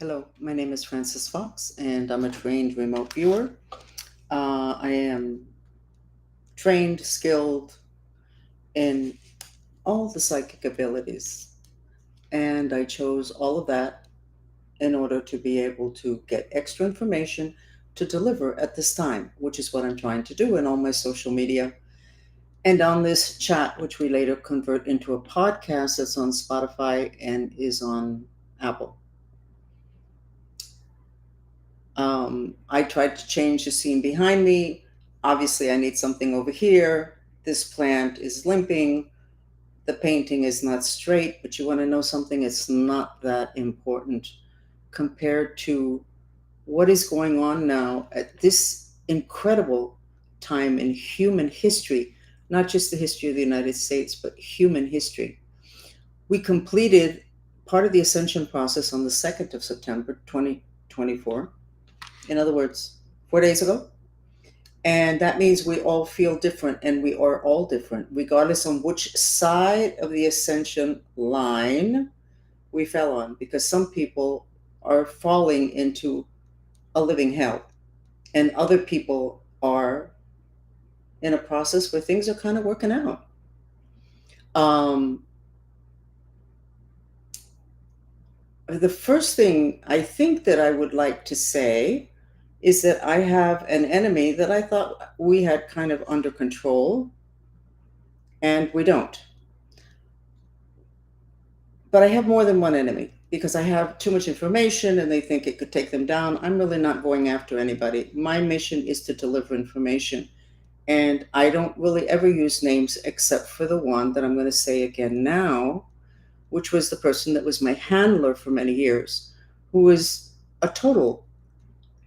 Hello, my name is Francis Fox, and I'm a trained remote viewer. I am trained, skilled in all the psychic abilities, and I chose all of that in order to be able to get extra information to deliver at this time, which is what I'm trying to do in all my social media. And on this chat, which we later convert into a podcast that's on Spotify and is on Apple. I tried to change the scene behind me. Obviously, I need something over here. This plant is limping. The painting is not straight, but you want to know something? It's not that important compared to what is going on now at this incredible time in human history, not just the history of the United States, but human history. We completed part of the ascension process on the 2nd of September, 2024. In other words, 4 days ago. And that means we all feel different, and we are all different, regardless on which side of the ascension line we fell on, because some people are falling into a living hell, and other people are in a process where things are kind of working out. Um, the first thing I think that I would like to say is that I have an enemy that I thought we had kind of under control, and we don't. But I have more than one enemy because I have too much information and they think it could take them down. I'm really not going after anybody. My mission is to deliver information. And I don't really ever use names except for the one that I'm going to say again now, which was the person that was my handler for many years, who was a total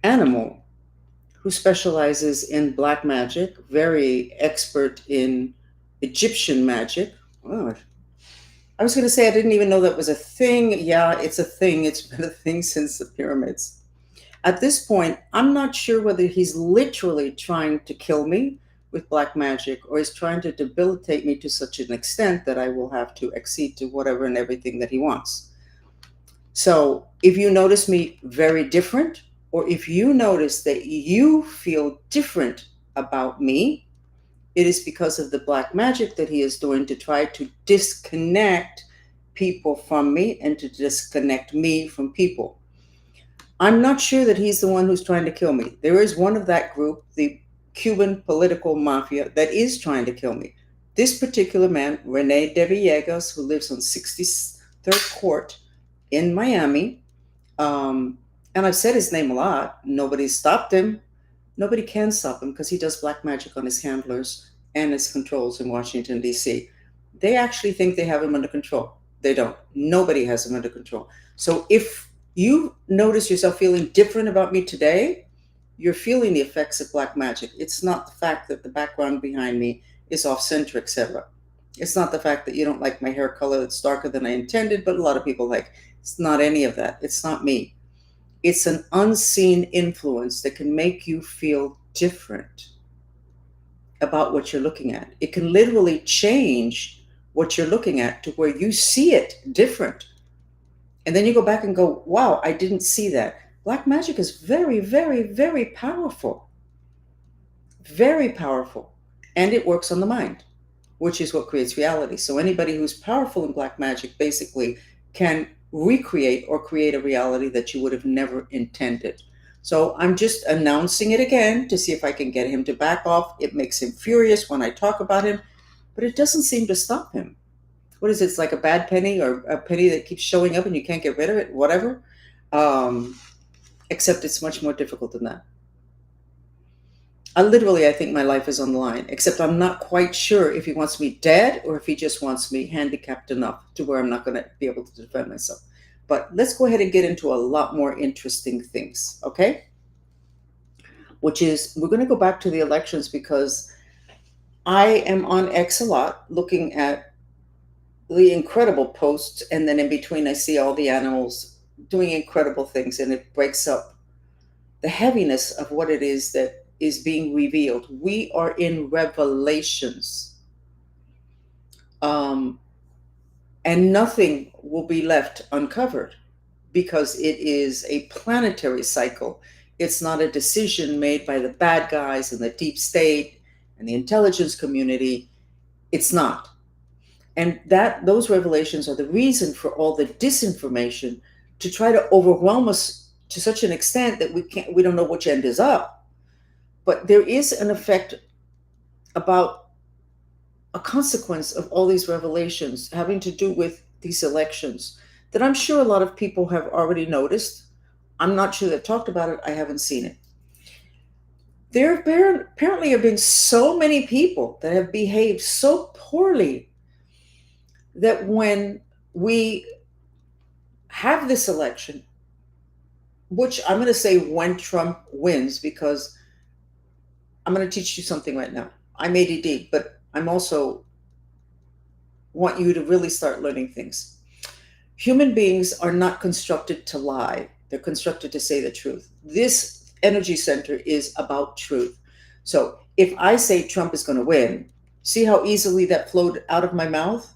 animal who specializes in black magic, very expert in Egyptian magic. Oh, I was going to say I didn't even know that was a thing. Yeah, it's a thing. It's been a thing since the pyramids. At this point, I'm not sure whether he's literally trying to kill me with black magic or is trying to debilitate me to such an extent that I will have to accede to whatever and everything that he wants. So if you notice me very different, or if you notice that you feel different about me, it is because of the black magic that he is doing to try to disconnect people from me and to disconnect me from people. I'm not sure that he's the one who's trying to kill me. There is one of that group, the Cuban political mafia, that is trying to kill me. This particular man, Rene de Villegas, who lives on 63rd Court in Miami, and I've said his name a lot. Nobody's stopped him. Nobody can stop him because he does black magic on his handlers and his controls in Washington, D.C. They actually think they have him under control. They don't. Nobody has him under control. So if you notice yourself feeling different about me today, you're feeling the effects of black magic. It's not the fact that the background behind me is off center, etc. It's not the fact that you don't like my hair color that's darker than I intended, but a lot of people like. It's not any of that. It's not me. It's an unseen influence that can make you feel different about what you're looking at. It can literally change what you're looking at to where you see it different. And then you go back and go, wow, I didn't see that. Black magic is very, very, very powerful. Very powerful. And it works on the mind, which is what creates reality. So anybody who's powerful in black magic basically can recreate or create a reality that you would have never intended. So I'm just announcing it again to see if I can get him to back off. It makes him furious when I talk about him, but it doesn't seem to stop him. What is it? It's like a bad penny or a penny that keeps showing up and you can't get rid of it, whatever. Um, Except it's much more difficult than that. I think my life is on the line, except I'm not quite sure if he wants me dead or if he just wants me handicapped enough to where I'm not going to be able to defend myself. But let's go ahead and get into a lot more interesting things, okay? Which is, we're going to go back to the elections because I am on X a lot looking at the incredible posts, and then in between, I see all the animals doing incredible things, and it breaks up the heaviness of what it is that is being revealed. We are in revelations, um, and nothing will be left uncovered. because it is a planetary cycle. It's not a decision made by the bad guys in the deep state and the intelligence community. It's not. And that those revelations are the reason for all the disinformation to try to overwhelm us to such an extent that we don't know which end is up. But there is an effect about a consequence of all these revelations having to do with these elections that I'm sure a lot of people have already noticed. I'm not sure they've talked about it. I haven't seen it. There apparently have been so many people that have behaved so poorly that when we have this election, which I'm going to say when Trump wins, because I'm going to teach you something right now. I'm ADD, but I'm also want you to really start learning things. Human beings are not constructed to lie. They're constructed to say the truth. This energy center is about truth. So if I say Trump is going to win, see how easily that flowed out of my mouth?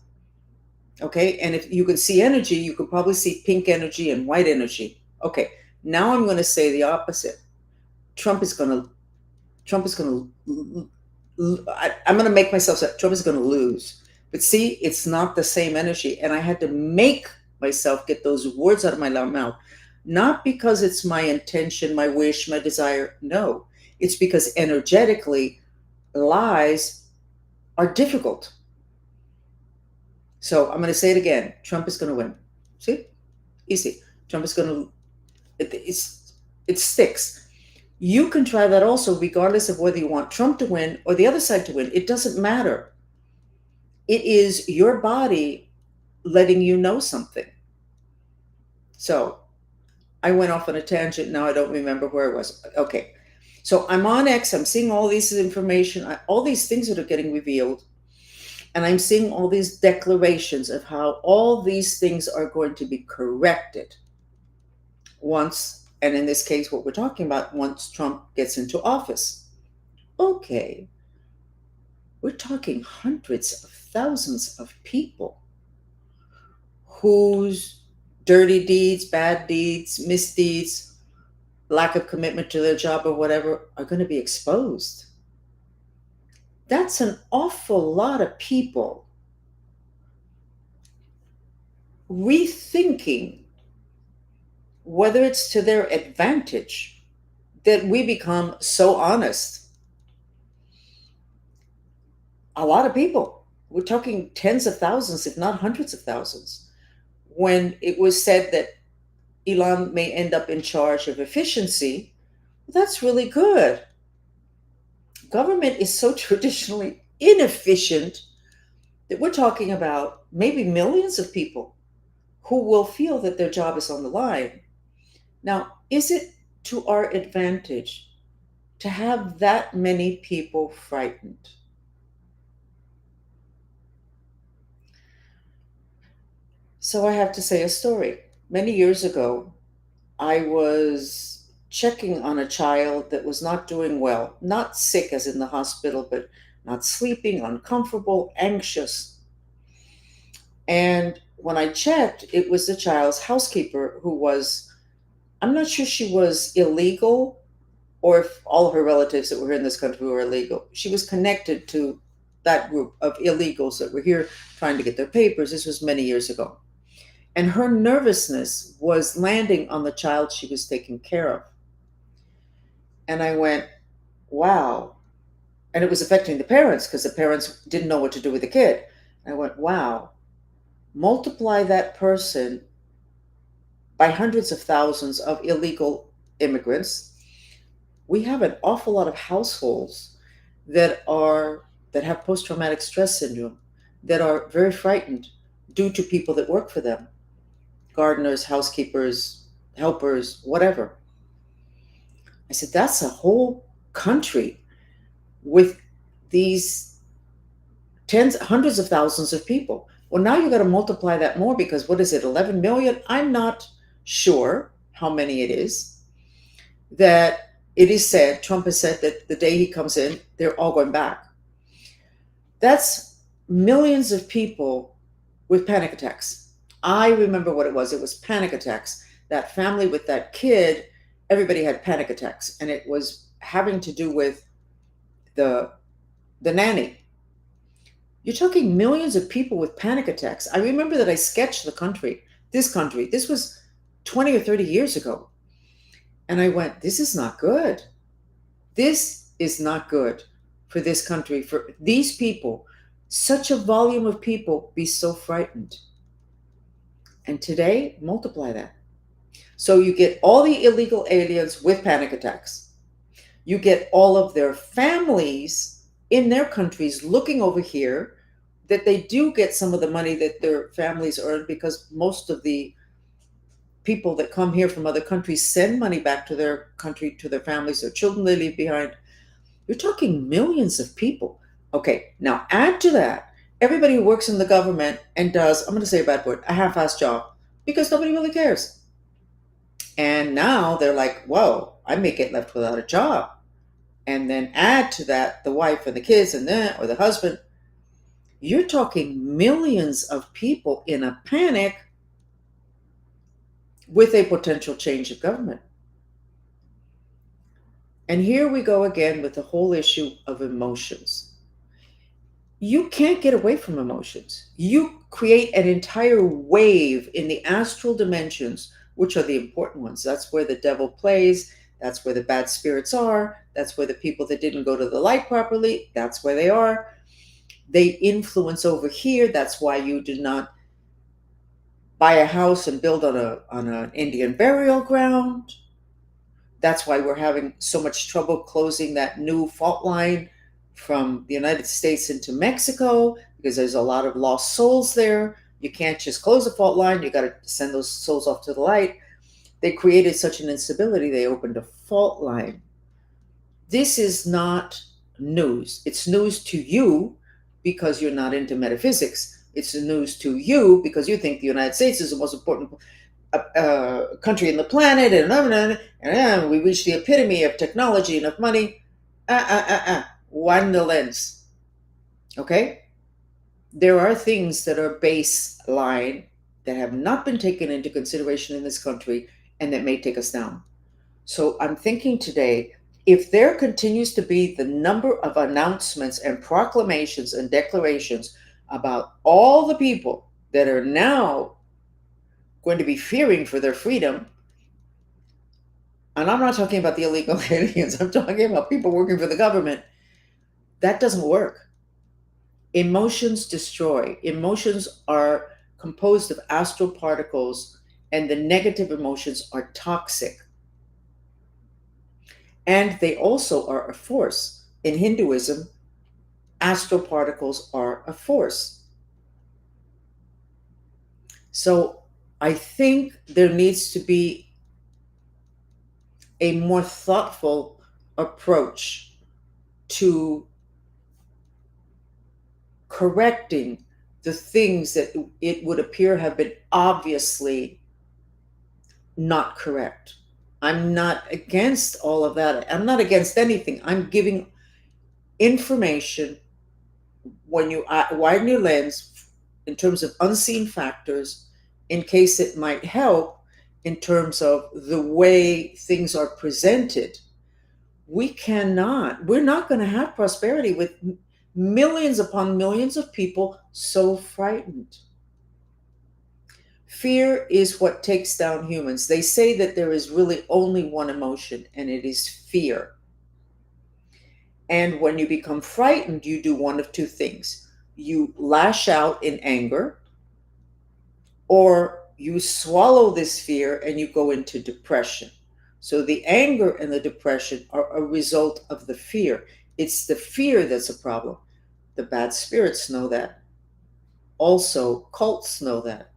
Okay. And if you can see energy, you can probably see pink energy and white energy. Okay. Now I'm going to say the opposite. Trump is going to, Trump is going to, I'm going to make myself say Trump is going to lose. But see, it's not the same energy. And I had to make myself get those words out of my mouth, not because it's my intention, my wish, my desire. No, it's because energetically, lies are difficult. So I'm going to say it again. Trump is going to win. See, easy. Trump is going to. It sticks. You can try that also, regardless of whether you want Trump to win or the other side to win. It doesn't matter. It is your body letting you know something. So I went off on a tangent. Now I don't remember where it was. Okay. So I'm on X. I'm seeing all this information, all these things that are getting revealed. And I'm seeing all these declarations of how all these things are going to be corrected once, and in this case, what we're talking about, once Trump gets into office. Okay. We're talking hundreds of thousands of people whose dirty deeds, bad deeds, misdeeds, lack of commitment to their job or whatever are going to be exposed. That's an awful lot of people rethinking whether it's to their advantage that we become so honest. A lot of people, we're talking tens of thousands, if not hundreds of thousands, when it was said that Elon may end up in charge of efficiency. That's really good. Government is so traditionally inefficient that we're talking about maybe millions of people who will feel that their job is on the line. Now, is it to our advantage to have that many people frightened? So I have to say a story. Many years ago, I was checking on a child that was not doing well, not sick as in the hospital, but not sleeping, uncomfortable, anxious. And when I checked, it was the child's housekeeper who was, I'm not sure she was illegal or if all of her relatives that were in this country were illegal. She was connected to that group of illegals that were here trying to get their papers. This was many years ago. And her nervousness was landing on the child she was taking care of. And I went, wow. And it was affecting the parents because the parents didn't know what to do with the kid. And I went, wow. Multiply that person by hundreds of thousands of illegal immigrants. We have an awful lot of households that have post-traumatic stress syndrome, that are very frightened due to people that work for them. Gardeners, housekeepers, helpers, whatever. I said, that's a whole country with these hundreds of thousands of people. Well, now you got to multiply that more because what is it, 11 million? I'm not sure how many it is. That it is said, Trump has said that the day he comes in, they're all going back. That's millions of people with panic attacks. I remember what it was. It was panic attacks. that family with that kid, everybody had panic attacks, and it was having to do with the the nanny. You're talking millions of people with panic attacks. I remember that I sketched the country, this country. This was 20 or 30 years ago. And I went, this is not good. This is not good for this country, for these people. Such a volume of people be so frightened. And today, multiply that. So you get all the illegal aliens with panic attacks. You get all of their families in their countries looking over here that they do get some of the money that their families earn, because most of the people that come here from other countries send money back to their country, to their families, their children they leave behind. You're talking millions of people. Okay, now add to that everybody who works in the government and does, I'm going to say a bad word, a half-assed job, because nobody really cares. And now they're like, whoa, I may get left without a job. And then add to that the wife and the kids and then, or the husband. You're talking millions of people in a panic with a potential change of government. And here we go again with the whole issue of emotions. You can't get away from emotions. You create an entire wave in the astral dimensions, which are the important ones. That's where the devil plays. That's where the bad spirits are. That's where the people that didn't go to the light properly, that's where they are. They influence over here. That's why you do not buy a house and build on an Indian burial ground. That's why we're having so much trouble closing that new fault line from the United States into Mexico, because there's a lot of lost souls there. You can't just close the fault line. You got to send those souls off to the light. They created such an instability, they opened a fault line. This is not news. It's news to you because you're not into metaphysics. It's news to you because you think the United States is the most important country in the planet, and we reach the epitome of technology, enough money. Widen the lens. Okay? There are things that are baseline that have not been taken into consideration in this country and that may take us down. So I'm thinking today, if there continues to be the number of announcements and proclamations and declarations about all the people that are now going to be fearing for their freedom, and I'm not talking about the illegal aliens, I'm talking about people working for the government, that doesn't work. Emotions destroy. Emotions are composed of astral particles, and the negative emotions are toxic. And they also are a force. In Hinduism, astral particles are a force. So I think there needs to be a more thoughtful approach to correcting the things that it would appear have been obviously not correct. I'm not against all of that. I'm not against anything. I'm giving information when you widen your lens in terms of unseen factors, in case it might help in terms of the way things are presented. We're not going to have prosperity with millions upon millions of people so frightened. Fear is what takes down humans. They say that there is really only one emotion, and it is fear. And when you become frightened, you do one of two things. You lash out in anger, or you swallow this fear and you go into depression. So the anger and the depression are a result of the fear. It's the fear that's a problem. The bad spirits know that. Also, cults know that.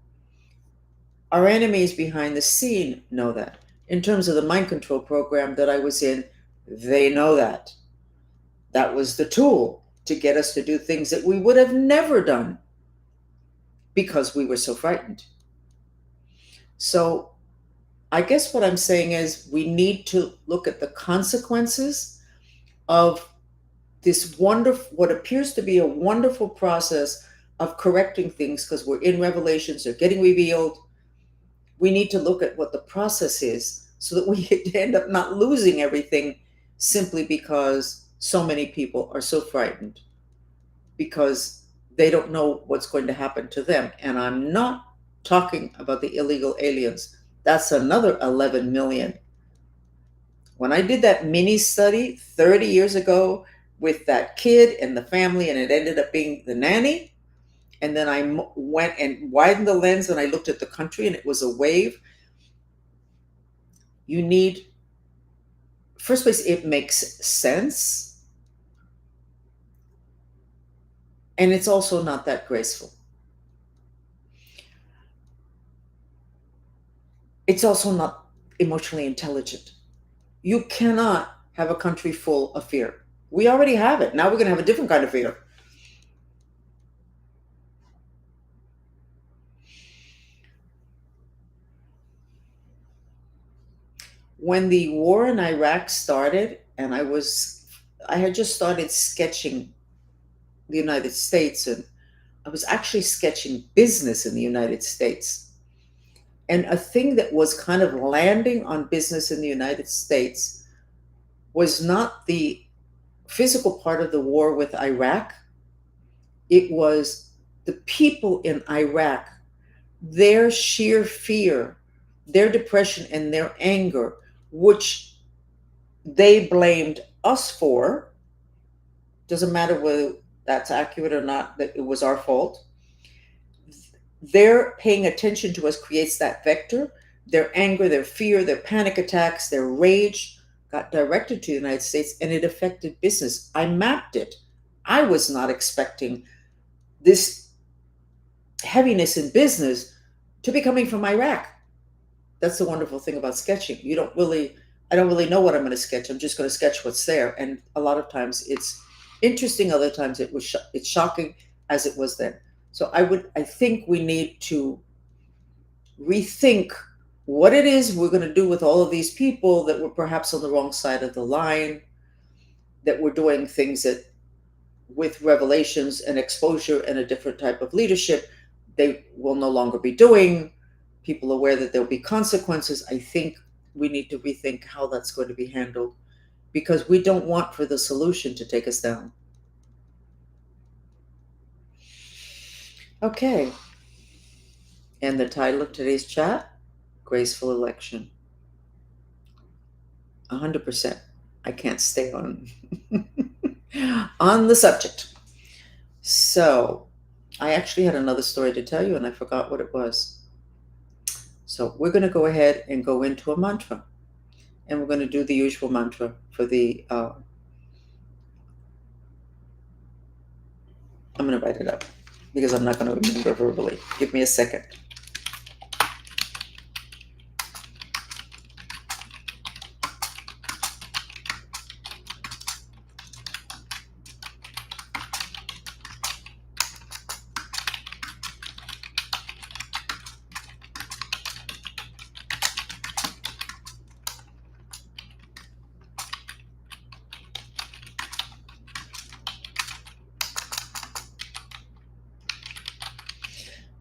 Our enemies behind the scene know that. In terms of the mind control program that I was in, they know that. That was the tool to get us to do things that we would have never done because we were so frightened. So I guess what I'm saying is we need to look at the consequences of this wonderful, what appears to be a wonderful process of correcting things, because we're in revelations, they're getting revealed. We need to look at what the process is so that we end up not losing everything simply because so many people are so frightened because they don't know what's going to happen to them. And I'm not talking about the illegal aliens. That's another 11 million. When I did that mini study 30 years ago with that kid and the family, and it ended up being the nanny, and then I went and widened the lens and I looked at the country and it was a wave. You need, first place, it makes sense. And it's also not that graceful. It's also not emotionally intelligent. You cannot have a country full of fear. We already have it. Now we're going to have a different kind of fear. When the war in Iraq started, and I had just started sketching the United States, and I was actually sketching business in the United States. And a thing that was kind of landing on business in the United States was not the physical part of the war with Iraq, it was the people in Iraq, their sheer fear, their depression, and their anger, which they blamed us for. Doesn't matter whether that's accurate or not, that it was our fault. Their paying attention to us creates that vector. Their anger, their fear, their panic attacks, their rage got directed to the United States, and it affected business. I mapped it. I was not expecting this heaviness in business to be coming from Iraq. That's the wonderful thing about sketching. I don't really know what I'm going to sketch. I'm just going to sketch what's there. And a lot of times it's interesting. Other times it's shocking, as it was then. So I think we need to rethink what it is we're going to do with all of these people that were perhaps on the wrong side of the line, that were doing things that, with revelations and exposure and a different type of leadership, they will no longer be doing. People aware that there'll be consequences. I think we need to rethink how that's going to be handled because we don't want for the solution to take us down. Okay. And the title of today's chat, Graceful Election. 100%. I can't stay on on the subject. So, I actually had another story to tell you and I forgot what it was. So, we're going to go ahead and go into a mantra. And we're going to do the usual mantra for the I'm going to write it up because I'm not going to remember verbally. Give me a second.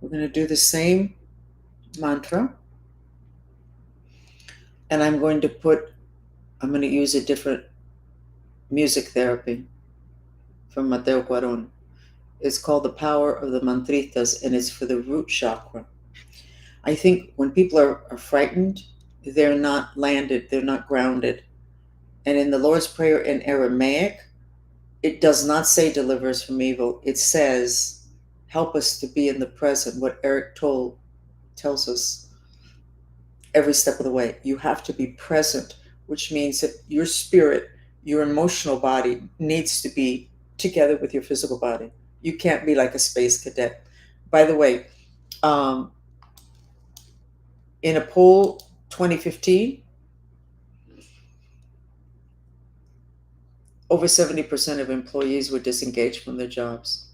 We're going to do the same mantra. And I'm going to use a different music therapy from Mateo Cuaron. It's called The Power of the Mantritas, and it's for the root chakra. I think when people are frightened, they're not landed, they're not grounded. And in the Lord's Prayer in Aramaic, it does not say deliver us from evil. It says, help us to be in the present, what Eric Tolle tells us every step of the way. You have to be present, which means that your spirit, your emotional body needs to be together with your physical body. You can't be like a space cadet. By the way, in a poll 2015, over 70% of employees were disengaged from their jobs.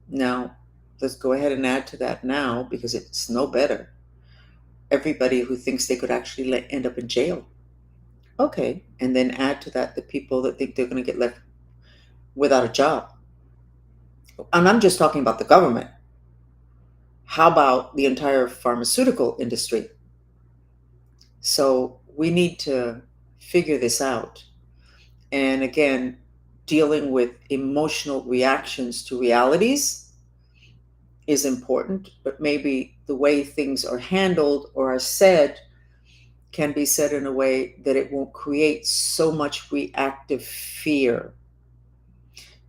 Now, let's go ahead and add to that now because it's no better. Everybody who thinks they could actually end up in jail. Okay, and then add to that the people that think they're going to get left without a job. And I'm just talking about the government. How about the entire pharmaceutical industry? So we need to figure this out. And again, dealing with emotional reactions to realities is important, but maybe the way things are handled or are said can be said in a way that it won't create so much reactive fear.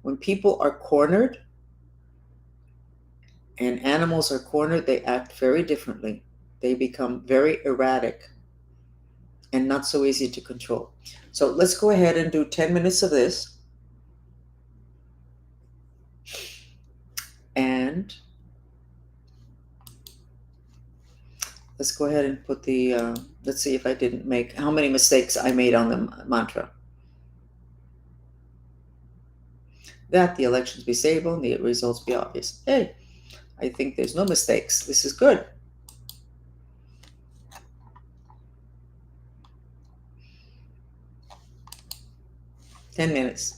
When people are cornered and animals are cornered, they act very differently. They become very erratic and not so easy to control. So let's go ahead and do 10 minutes of this. And let's go ahead and put the, let's see if I didn't make, how many mistakes I made on the mantra. That the elections be stable and the results be obvious. Hey, I think there's no mistakes. This is good. 10 minutes.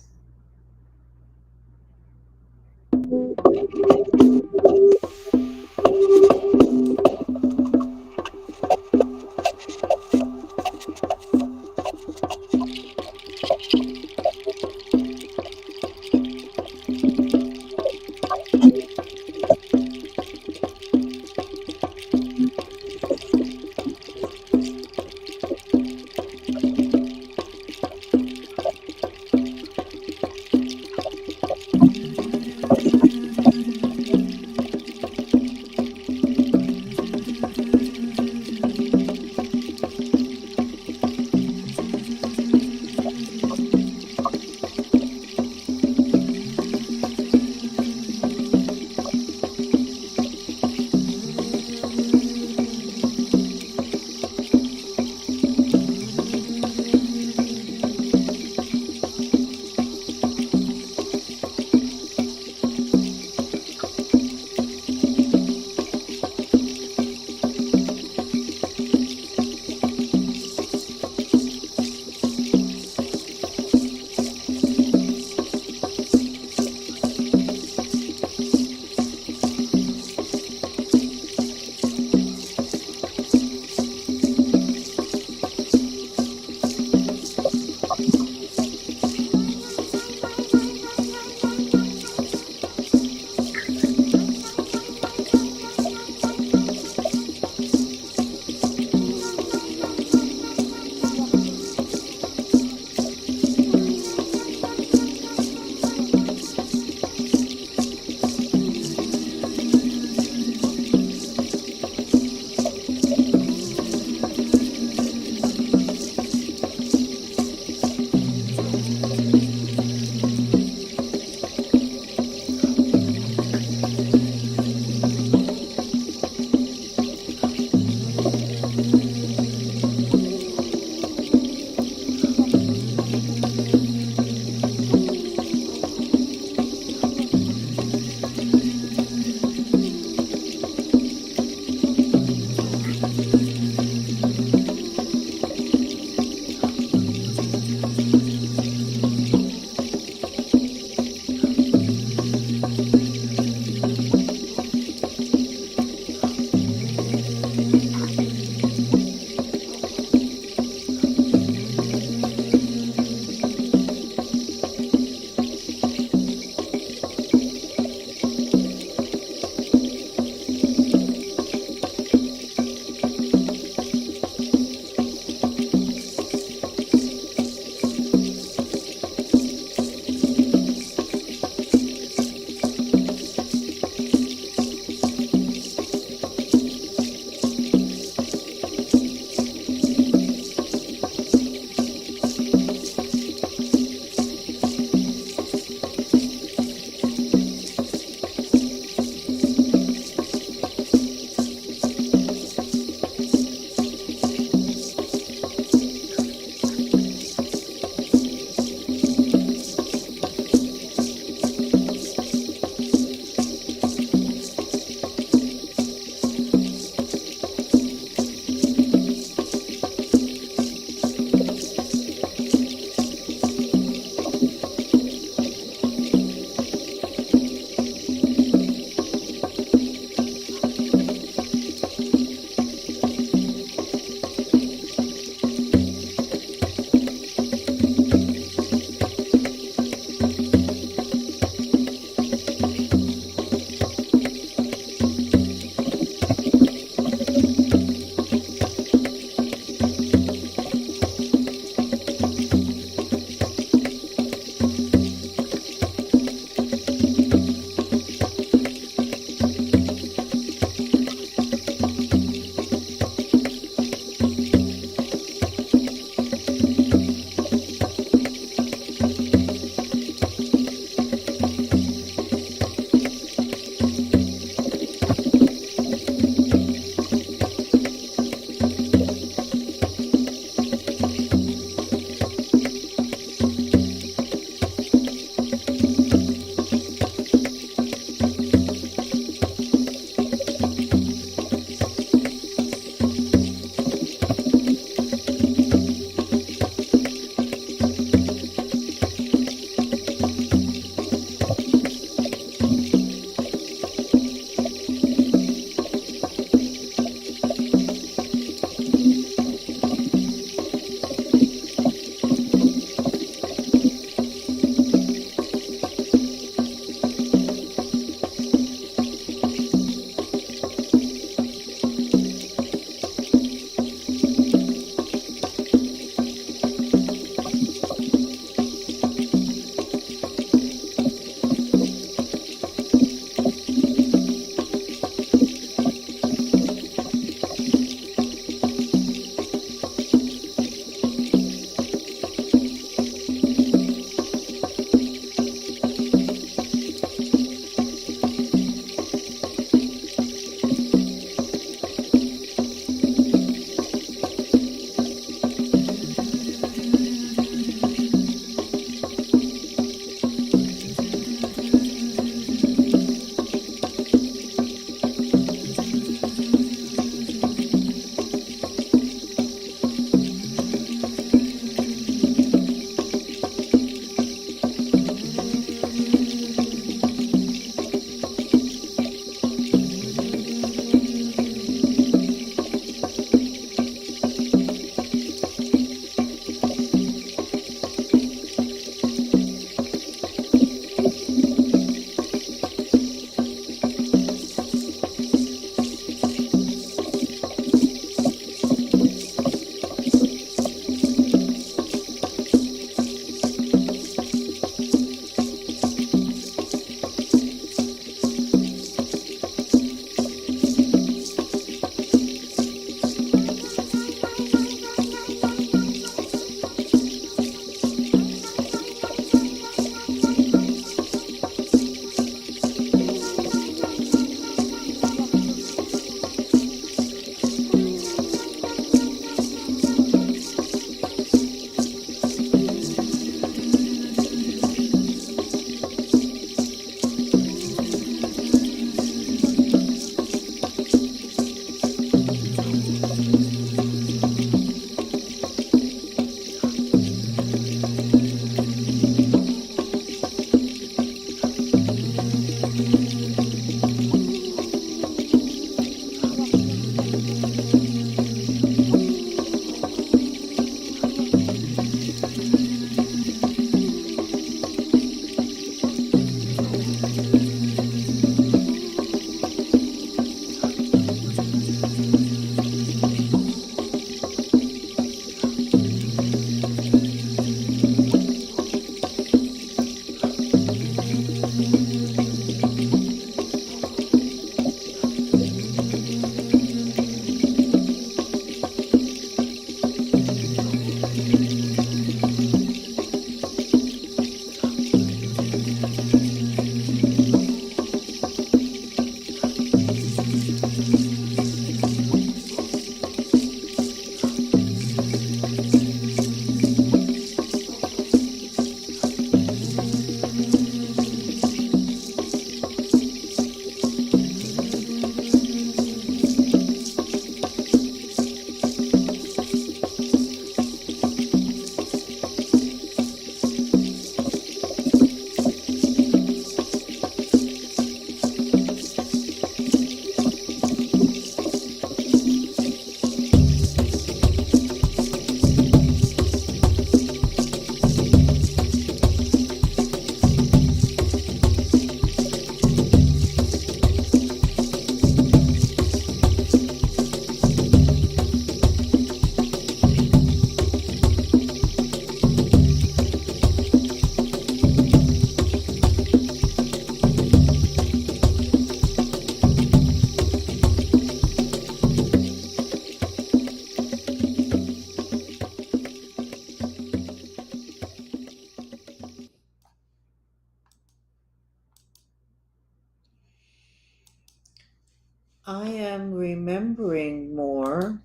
am remembering more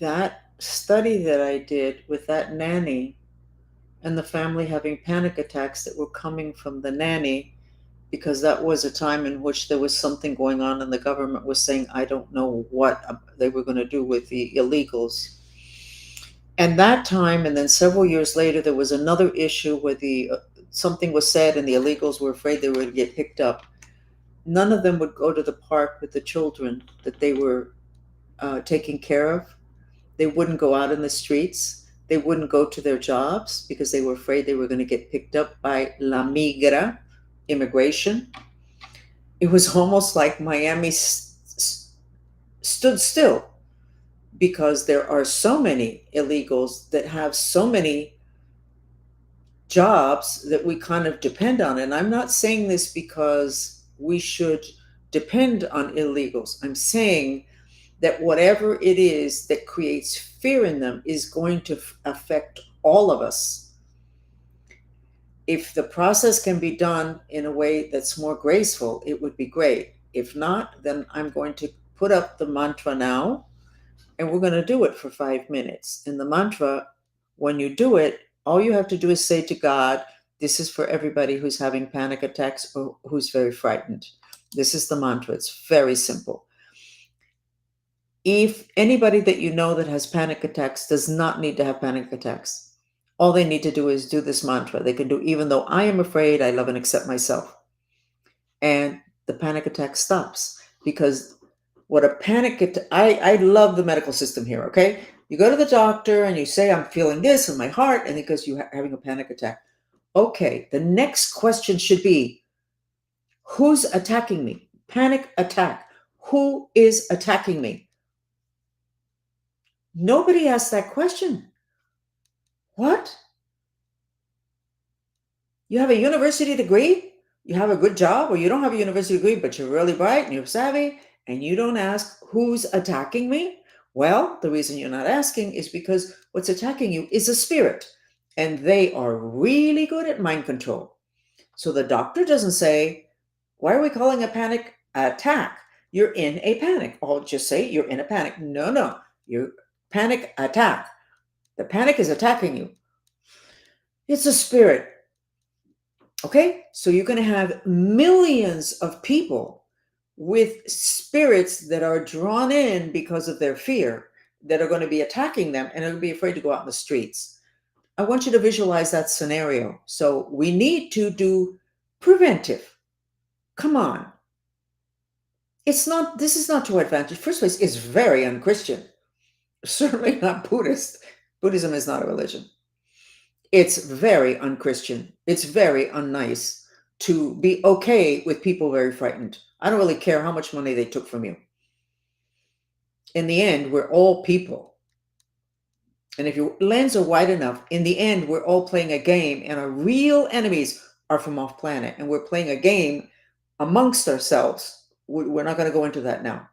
that study that I did with that nanny and the family having panic attacks that were coming from the nanny, because that was a time in which there was something going on and the government was saying, I don't know what they were going to do with the illegals. And that time, and then several years later, there was another issue where the something was said and the illegals were afraid they were going to get picked up. None of them would go to the park with the children that they were taking care of. They wouldn't go out in the streets. They wouldn't go to their jobs because they were afraid they were going to get picked up by La Migra, immigration. It was almost like Miami stood still because there are so many illegals that have so many jobs that we kind of depend on. And I'm not saying this because we should depend on illegals. I'm saying that whatever it is that creates fear in them is going to affect all of us. If the process can be done in a way that's more graceful, it would be great. If not, then I'm going to put up the mantra now, and we're going to do it for 5 minutes. And the mantra, when you do it, all you have to do is say to God, this is for everybody who's having panic attacks or who's very frightened. This is the mantra. It's very simple. If anybody that you know that has panic attacks does not need to have panic attacks, all they need to do is do this mantra. They can do, even though I am afraid, I love and accept myself. And the panic attack stops. Because what a panic attack, I love the medical system here, okay? You go to the doctor and you say, I'm feeling this in my heart, and because you're having a panic attack. Okay, the next question should be, who's attacking me? Panic attack. Who is attacking me? Nobody asked that question. What? You have a university degree? You have a good job, or you don't have a university degree, but you're really bright and you're savvy, and you don't ask who's attacking me? Well, the reason you're not asking is because what's attacking you is a spirit, and they are really good at mind control. So the doctor doesn't say, why are we calling a panic attack? You're in a panic. I'll just say you're in a panic. No, you're panic attack. The panic is attacking you. It's a spirit. Okay, so you're going to have millions of people with spirits that are drawn in because of their fear that are going to be attacking them and are going to be afraid to go out in the streets. I want you to visualize that scenario. So we need to do preventive. Come on. This is not to our advantage. First place, it's very unchristian. Certainly not Buddhist. Buddhism is not a religion. It's very unchristian. It's very unnice to be okay with people very frightened. I don't really care how much money they took from you. In the end, we're all people. And if your lens are wide enough, in the end, we're all playing a game, and our real enemies are from off planet. And we're playing a game amongst ourselves. We're not going to go into that now.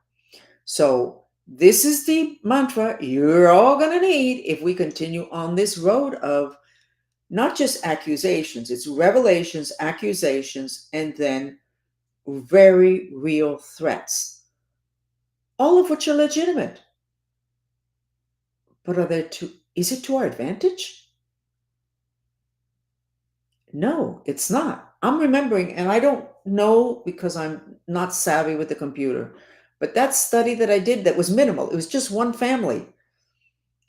So this is the mantra you're all going to need if we continue on this road of not just accusations, it's revelations, accusations, and then very real threats, all of which are legitimate. But is it to our advantage? No, it's not. I'm remembering, and I don't know because I'm not savvy with the computer, but that study that I did that was minimal, it was just one family.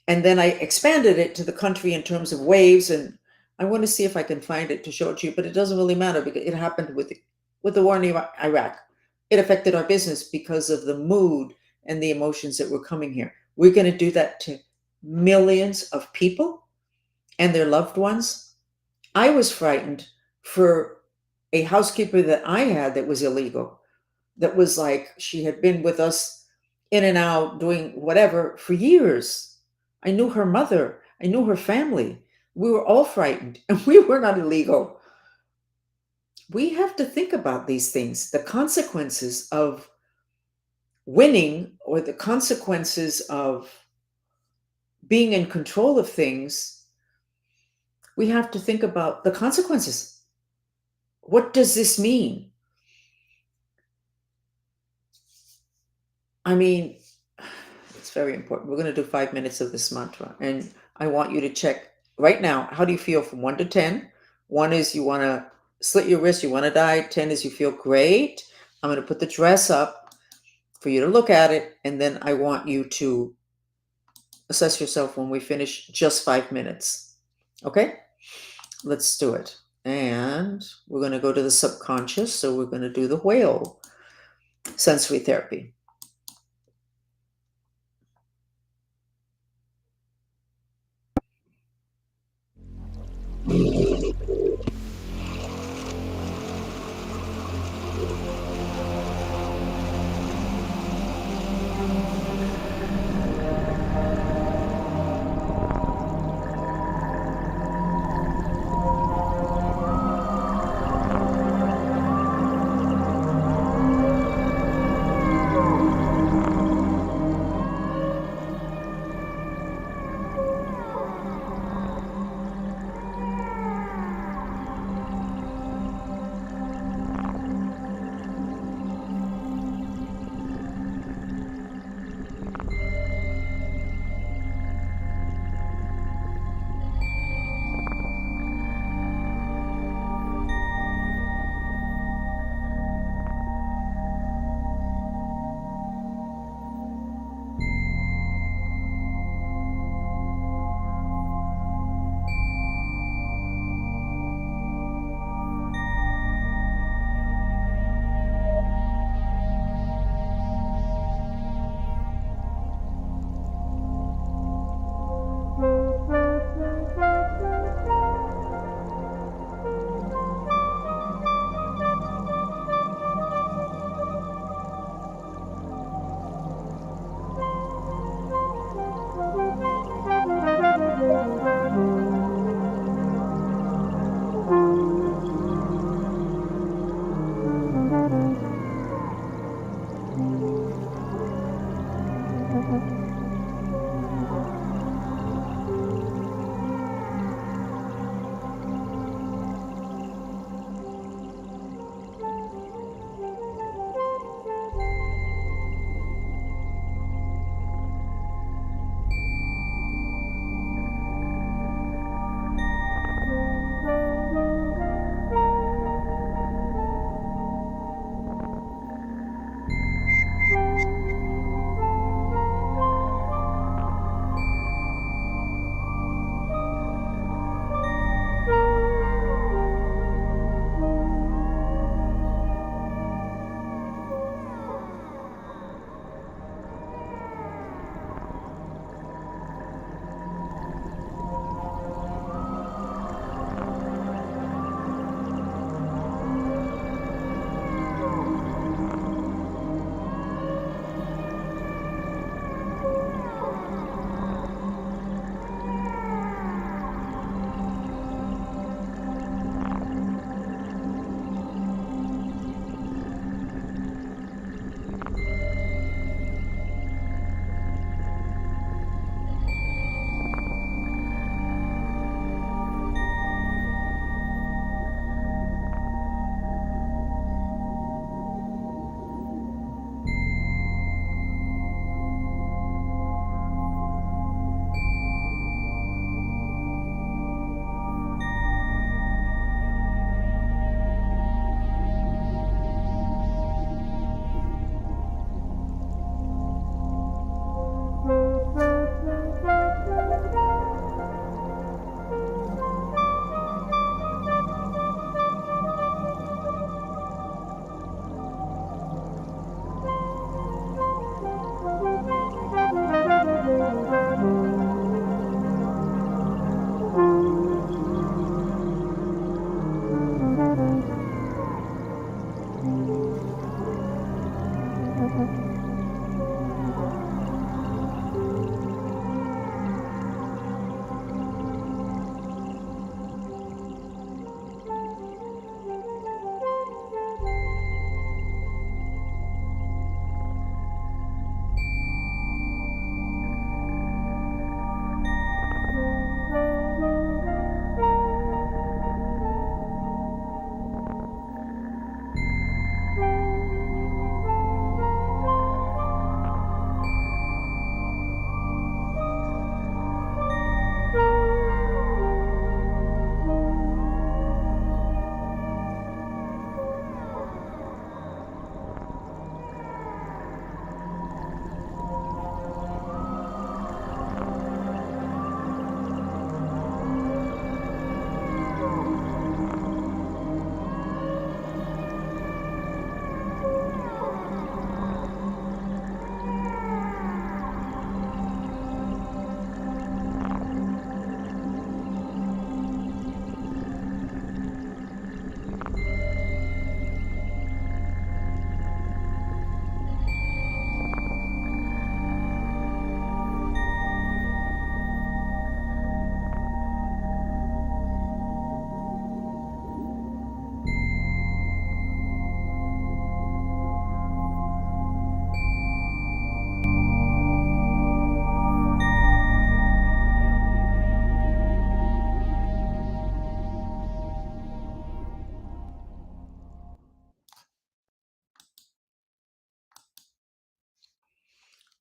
And then I expanded it to the country in terms of waves, and I want to see if I can find it to show it to you, but it doesn't really matter because it happened with the war in Iraq. It affected our business because of the mood and the emotions that were coming here. We're going to do that to millions of people and their loved ones. I was frightened for a housekeeper that I had that was illegal, that was like, she had been with us in and out doing whatever for years. I knew her mother. I knew her family. We were all frightened, and we were not illegal. We have to think about these things, the consequences of winning or the consequences of being in control of things. We have to think about the consequences. What does this mean? I mean, it's very important. We're going to do 5 minutes of this mantra, and I want you to check right now. How do you feel from 1 to 10? One is you want to slit your wrist, you want to die. 10 is you feel great. I'm going to put the dress up for you to look at it, and then I want you to assess yourself when we finish just 5 minutes. Okay? Let's do it. And we're going to go to the subconscious. So we're going to do the whale sensory therapy.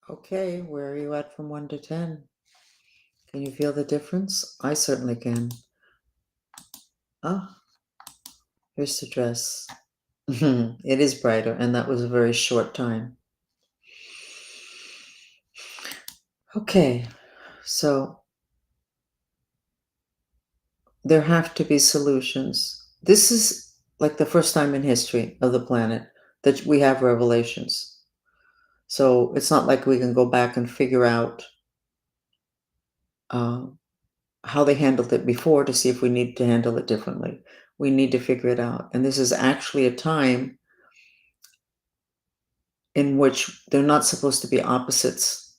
Okay, where are you at from 1 to 10? Can you feel the difference? I certainly can. Ah, here's the dress. It is brighter, and that was a very short time. Okay, so there have to be solutions. This is like the first time in history of the planet that we have revelations. So it's not like we can go back and figure out uh, how they handled it before to see if we need to handle it differently. We need to figure it out. And this is actually a time in which they're not supposed to be opposites.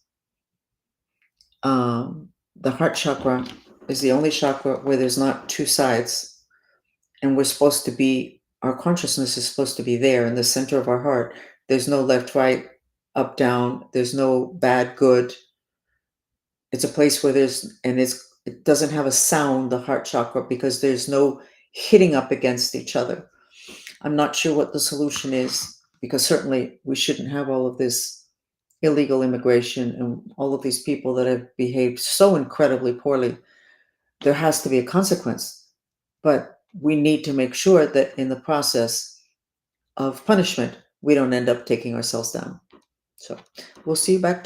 The heart chakra is the only chakra where there's not two sides, and we're supposed to be, our consciousness is supposed to be there in the center of our heart. There's no left, right, up, down. There's no bad, good. It's a place where it doesn't have a sound, the heart chakra, because there's no hitting up against each other. I'm not sure what the solution is, because certainly we shouldn't have all of this illegal immigration and all of these people that have behaved so incredibly poorly. There has to be a consequence, but we need to make sure that in the process of punishment, we don't end up taking ourselves down. So we'll see you back